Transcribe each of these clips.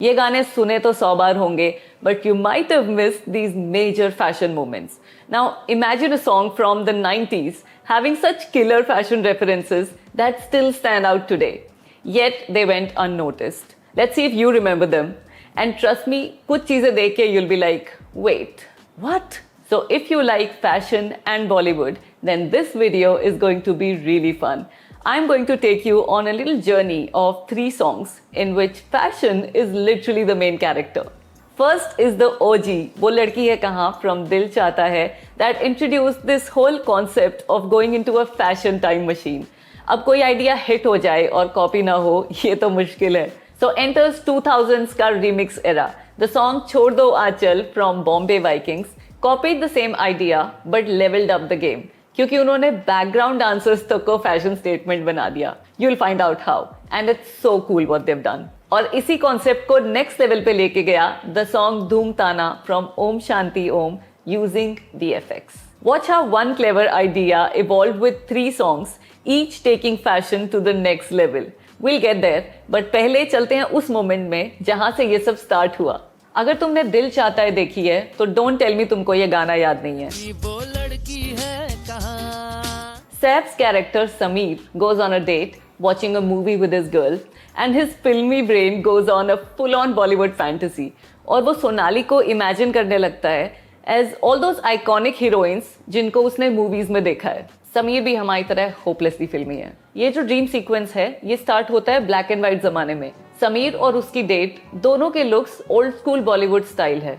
ये गाने सुने तो 100 बार होंगे, but you might have missed these major fashion moments. Now imagine a song from the 90s having such killer fashion references that still stand out today. Yet they went unnoticed. Let's see if you remember them. And trust me, कुछ चीजें देख के you'll be like, wait, what? So if you like fashion and Bollywood, then this video is going to be really fun. I'm going to take you on a little journey of 3 songs in which fashion is literally the main character. First is the OG, वो लड़की है कहाँ from दिल चाहता है, that introduced this whole concept of going into a fashion time machine. अब कोई idea hit हो जाए और copy ना हो, ये तो मुश्किल है. So enters 2000s का remix era. The song छोड़ दो आंचल from Bombay Vikings copied the same idea but leveled up the game. क्योंकि उन्होंने बैकग्राउंड डांसर्स तक को फैशन स्टेटमेंट बना दिया. You will find out how and it's so cool what they have done. और इसी कॉन्सेप्ट को नेक्स्ट लेवल पे लेके गया the song Dhoom Taana from Om Shanti Om using VFX. Watch how one clever idea evolved with 3 songs, each taking fashion to the next level. We'll get there, but पहले चलते हैं उस मोमेंट में जहां से ये सब स्टार्ट हुआ. अगर तुमने दिल चाहता है देखी है तो डोंट टेल मी तुमको ये गाना याद नहीं है. वो लड़की है Saif's character Sameer goes on a date watching a movie with his girl and his filmy brain goes on a full-on Bollywood fantasy. और वो सोनाली को imagine करने लगता है as all those iconic heroines जिनको उसने movies में देखा है. समीर भी हमारी तरह hopelessly फिल्मी है. ये जो ड्रीम सीक्वेंस है ये स्टार्ट होता है ब्लैक एंड व्हाइट जमाने में. समीर और उसकी डेट दोनों के looks old school Bollywood style है.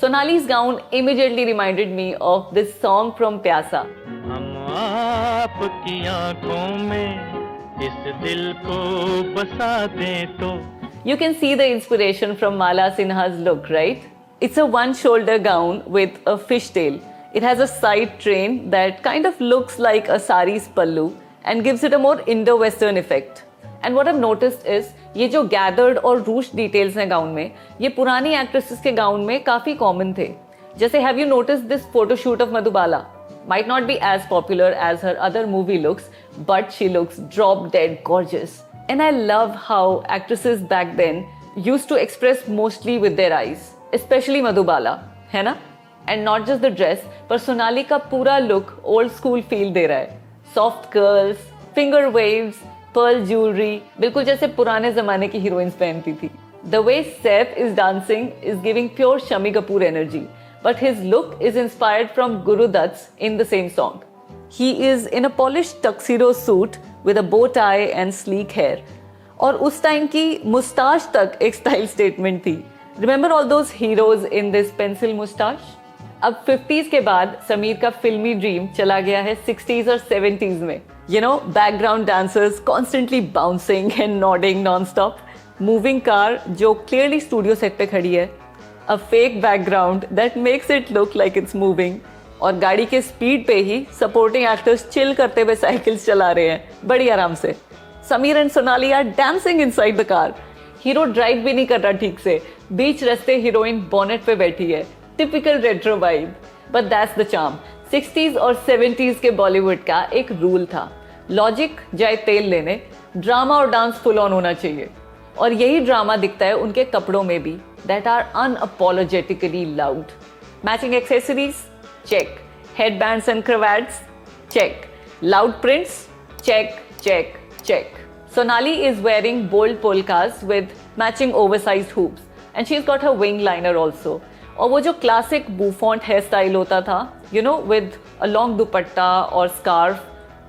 सोनाली's gown immediately reminded me of this song from प्यासा. हम आपकी आंखों में इस दिल को बसा दें तो. You can see the inspiration from Mala Sinha's look, right? It's a one-shoulder gown with a fishtail. It has a side train that kind of looks like a sari's pallu and gives it a more Indo-Western effect. And what I've noticed is ये जो gathered और ruched details हैं gown में, ये पुरानी actresses के gown में काफी कॉमन थे. जैसे have you noticed this photo shoot of Madhubala? Might not be as popular as her other movie looks, but she looks drop dead gorgeous. And I love how actresses back then used to express mostly with their eyes, especially Madhubala, है ना? And not just the dress, पर सोनाली का पूरा look old school feel दे रहा है. Soft curls, finger waves, pearl jewelry, बिल्कुल जैसे पुराने जमाने की हीरोइंस पहनती थी. The way Saif is dancing is giving pure Shami Kapoor energy, but his look is inspired from Guru Dutt's in the same song. He is in a polished tuxedo suit with a bow tie and sleek hair. और उस time की मुस्ताश तक एक style statement थी. Remember all those heroes in this pencil mustache? अब 50s के बाद समीर का फिल्मी ड्रीम चला गया है 60s और 70s में. You know, background dancers constantly bouncing and nodding non-stop. Moving car जो clearly studio set पे खड़ी है. A fake background that makes it look like it's moving. और गाड़ी के स्पीड पे ही supporting actors chill करते हुए साइकिल्स चला रहे हैं बड़ी आराम से. Sameer and Sonali are dancing inside the car. Hero drive भी नहीं कर रहा ठीक से. बीच रास्ते हीरोइन बॉनेट पे बैठी है. Typical retro vibe. But that's the charm. 60s और 70s के बॉलीवुड का एक रूल था. लॉजिक जाए तेल लेने, ड्रामा और डांस फुल ऑन होना चाहिए. और यही ड्रामा दिखता है उनके कपड़ों में भी. That are unapologetically loud. Matching accessories? Check. Headbands and cravats? Check. Loud prints? Check, check, check. Sonali is wearing bold polkas with matching oversized hoops. And she's got her wing liner also. और वो जो classic बूफॉन्ट hair style होता था, you know, with a long dupatta or scarf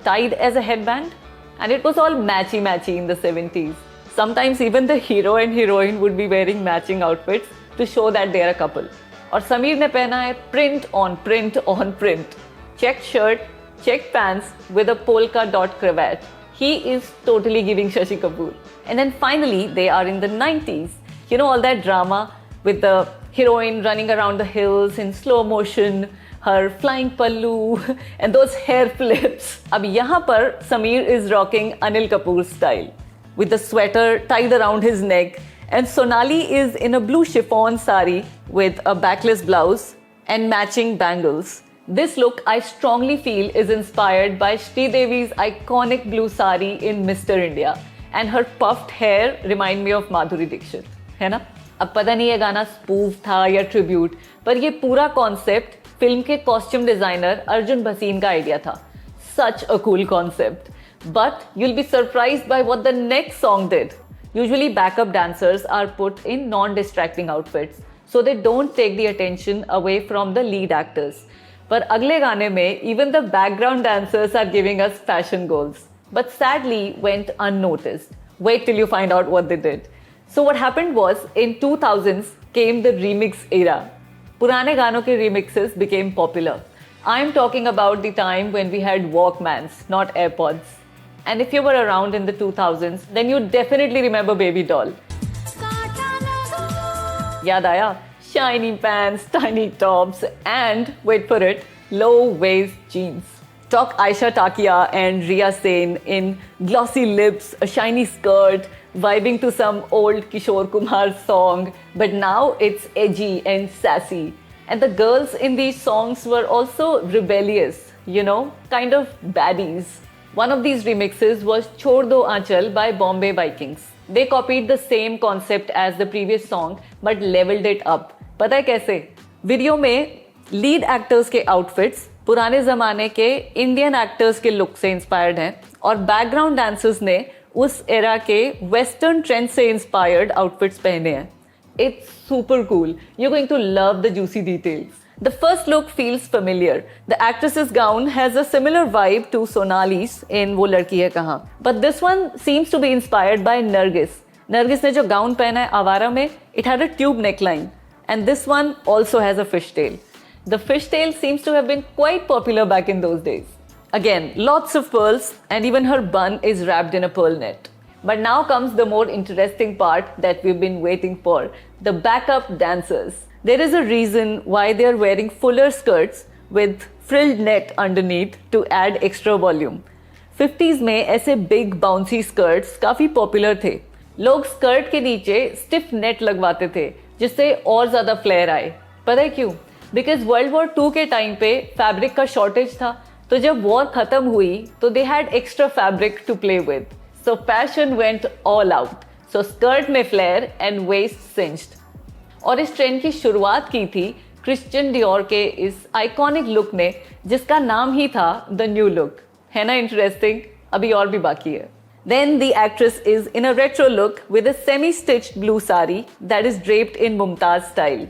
tied as a headband, and it was all matchy in the 70s. Sometimes even the hero and heroine would be wearing matching outfits to show that they are a couple. और समीर ने पहना है print on print on print. Checked shirt, checked pants with a polka dot cravat. He is totally giving Shashi Kapoor. And then finally they are in the 90s. You know, all that drama with the heroine running around the hills in slow motion, her flying pallu and those hair flips. अब यहाँ पर Sameer is rocking Anil Kapoor style with the sweater tied around his neck, and Sonali is in a blue chiffon sari with a backless blouse and matching bangles. This look I strongly feel is inspired by Sridevi's iconic blue sari in Mr. India, and her puffed hair remind me of Madhuri Dixit, है ना? अब पता नहीं ये गाना spoof था या tribute, पर ये पूरा कॉन्सेप्ट फिल्म के कॉस्ट्यूम डिजाइनर अर्जुन भसीन का आइडिया था. Such a cool concept. But you'll be surprised by what the next song did. Usually backup dancers are put in non-distracting outfits, so they don't take the attention away from the lead actors. पर अगले गाने में even the background dancers are giving us fashion goals, but sadly went unnoticed. Wait till you find out what they did. So what happened was in 2000s came the remix era. पुराने गानों के remixes became popular. I'm talking about the time when we had Walkmans, not AirPods. And if you were around in the 2000s, then you definitely remember Baby Doll. याद आया? Shiny pants, tiny tops, and wait for it, low-waist jeans. Talk Aisha Takia and Riya Sen in glossy lips, a shiny skirt, vibing to some old Kishore Kumar song, but now it's edgy and sassy. And the girls in these songs were also rebellious, you know, kind of baddies. One of these remixes was Chhod Do Aanchal by Bombay Vikings. They copied the same concept as the previous song but leveled it up. पता है कैसे? Video में lead actors के outfits पुराने ज़माने के Indian actors के look से इंस्पायर्ड हैं और बैकग्राउंड डांसर्स ने उस एरा के वेस्टर्न ट्रेंड से इंस्पायर्ड आउटफिट्स पहने हैं. It's super cool. You're going to love the juicy details. The first look feels familiar. The actress's gown has a similar vibe to Sonali's in वो लड़की है कहाँ. But this one seems to be inspired by Nargis. Nargis ने जो gown पहना है आवारा में, it had a tube neckline. And this one also has a fishtail. The fishtail seems to have been quite popular back in those days. Again, lots of pearls and even her bun is wrapped in a pearl net. But now comes the more interesting part that we've been waiting for, the backup dancers. There is a reason why they are wearing fuller skirts with frilled net underneath to add extra volume. 50s में ऐसे big bouncy skirts काफ़ी popular थे. लोग skirt के नीचे stiff net लगवाते थे जिससे और ज़्यादा फ्लेयर आए. पता है क्यों? Because World War II के टाइम पे फैब्रिक का शॉर्टेज था, तो जब वॉर खत्म हुई तो they had extra fabric to play with. So fashion went all out. So skirt में flare and waist cinched. और इस ट्रेंड की शुरुआत की थी क्रिश्चियन डियोर के इस आइकॉनिक लुक ने जिसका नाम ही था द न्यू लुक. है ना इंटरेस्टिंग? अभी और भी बाकी है. Then the actress is in a retro look with a semi-stitched blue sari that is draped in Mumtaz style.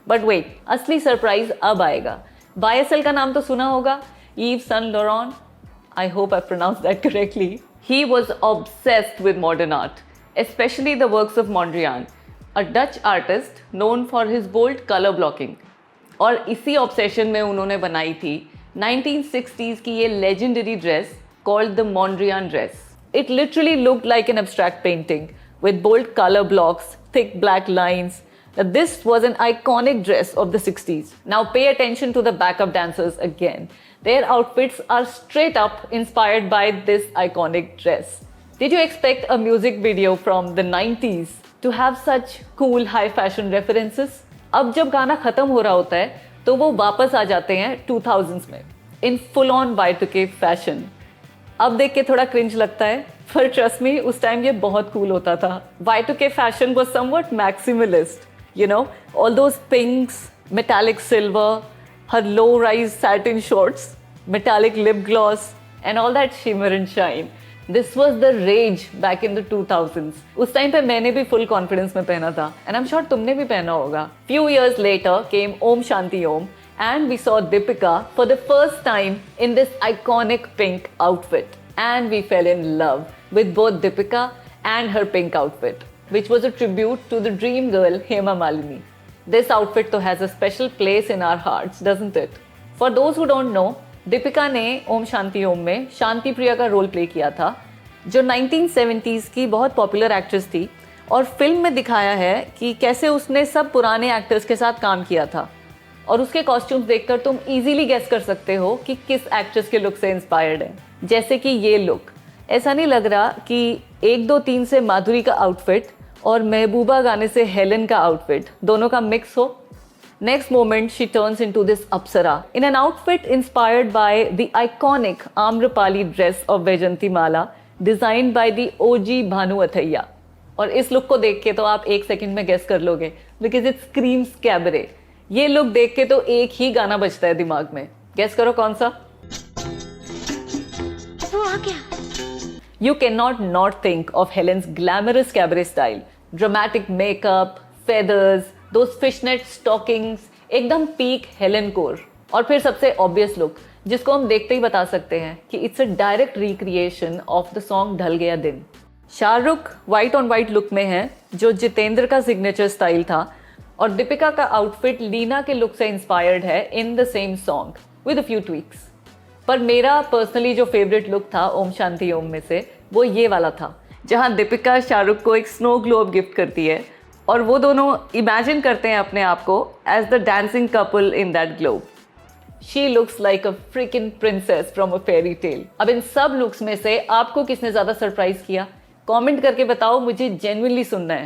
But wait, असली सरप्राइज अब आएगा. YSL का नाम तो सुना होगा, Yves Saint Laurent. I hope I pronounced that correctly. He was obsessed with modern art, especially the works of Mondrian, a Dutch artist known for his bold color blocking. और इसी obsession में उन्होंने बनाई थी 1960s की ये legendary dress called the Mondrian dress. It literally looked like an abstract painting with bold color blocks, thick black lines. This was an iconic dress of the 60s. Now pay attention to the backup dancers again. Their outfits are straight up inspired by this iconic dress. Did you expect a music video from the 90s to have such cool high fashion references? अब जब गाना खत्म हो रहा होता है तो वो वापस आ जाते हैं 2000s में in full on Y2K fashion. अब देख के थोड़ा क्रिंज लगता है, पर ट्रस्ट मी उस टाइम ये बहुत कूल होता था. Y2K fashion was somewhat maximalist. You know, all those pinks, metallic silver, her low-rise satin shorts, metallic lip gloss, and all that shimmer and shine. This was the rage back in the 2000s. उस time पे मैंने भी full confidence में पहना था, and I'm sure तुमने भी पहना होगा. Few years later came Om Shanti Om, and we saw Deepika for the first time in this iconic pink outfit, and we fell in love with both Deepika and her pink outfit, which was a tribute to the dream girl Hema Malini. This outfit though has a special place in our hearts, doesn't it? For those who don't know, Deepika ने ओम शांति ओम में शांति प्रिया का role play किया था, जो 1970s की बहुत popular actress थी, और फिल्म में दिखाया है कि कैसे उसने सब पुराने एक्टर्स के साथ काम किया था. और उसके कॉस्ट्यूम्स देखकर तुम इजीली गेस कर सकते हो कि किस एक्ट्रेस के लुक से इंस्पायर्ड है. जैसे कि ये लुक, ऐसा नहीं लग रहा कि 1, 2, 3 से माधुरी का आउटफिट और महबूबा गाने से हेलन का आउटफिट दोनों का मिक्स हो. Next moment, she turns into this Apsara in an outfit inspired by the iconic Amrapali dress of Vaijanti Mala, designed by the OG Bhanu Athaiya. और इस लुक को देख के तो आप 1 सेकंड में गेस कर लोगे, बिकॉज इट स्क्रीम्स कैबरे। ये लुक देख के तो एक ही गाना बजता है दिमाग में, गेस करो कौन सा? वो आ गया। You cannot not think of Helen's glamorous cabaret style. Dramatic makeup, feathers, those fishnet stockings, एकदम पीक हेलन कोर। और फिर सबसे ऑब्वियस लुक, जिसको हम देखते ही बता सकते हैं कि it's a direct recreation of the song ढल गया दिन। Shahrukh white on white look में है, जो जितेंद्र का सिग्नेचर स्टाइल था, और दीपिका का आउटफिट लीना के लुक से इंस्पायर्ड है in the same song with a few tweaks. पर मेरा पर्सनली जो फेवरेट लुक था ओम शांति ओम में से, वो ये वाला था, जहाँ दीपिका शाहरुख को एक स्नो ग्लोब गिफ्ट करती है और वो दोनों इमेजिन करते हैं अपने आप को as the dancing couple in that globe. She looks like a fricking princess from a fairy tale. अब इन सब लुक्स में से आपको किसने ज़्यादा सरप्राइज किया? कमेंट करके बताओ, मुझे जेन्युइनली सुनना है।